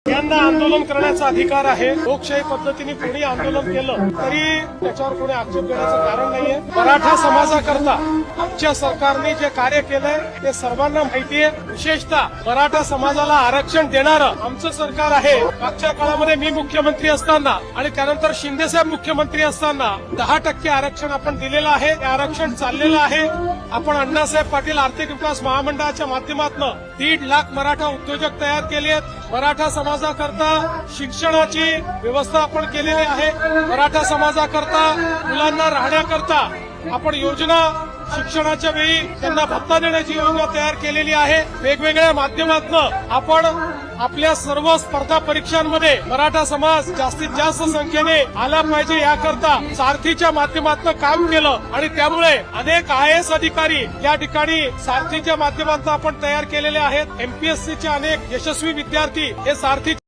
यांना आंदोलन करण्याचा अधिकार आहे। लोकशाही पद्धतीने कोणी आंदोलन केलं तरी त्याच्यावर कोणी आक्षेप घेण्याचं कारण नाहीये। मराठा समाजाकरता आमच्या सरकारने जे कार्य केलंय ते सर्वांना माहिती आहे। विशेषतः मराठा समाजाला आरक्षण देणारं आमचं सरकार आहे। मागच्या काळामध्ये मी मुख्यमंत्री असताना आणि त्यानंतर शिंदेसाहेब मुख्यमंत्री असताना 10% आरक्षण आपण दिलेलं आहे। ते आरक्षण चाललेलं आहे। आपण अण्णासाहेब पाटील आर्थिक विकास महामंडळाच्या माध्यमातून 1.5 लाख मराठा उद्योजक तयार केले आहेत। मराठा समाजाकरता शिक्षणाची व्यवस्था आपण केलेली आहे। मराठा समाजाकरता मुलांना राहण्याकरता आपण योजना शिक्षणाच्या वेळी त्यांना भत्ता देण्याची योजना तयार केलेली आहे। वेगवेगळ्या माध्यमातून आपण आपल्या सर्व स्पर्धा परीक्षांमध्ये मराठा समाज जास्तीत जास्त संख्येने आला पाहिजे याकरता सारथीच्या माध्यमातून काम केलं आणि त्यामुळे अनेक IAS अधिकारी या ठिकाणी सारथीच्या माध्यमातून आपण तयार केलेले आहेत। MPSCचे अनेक यशस्वी विद्यार्थी हे सारथी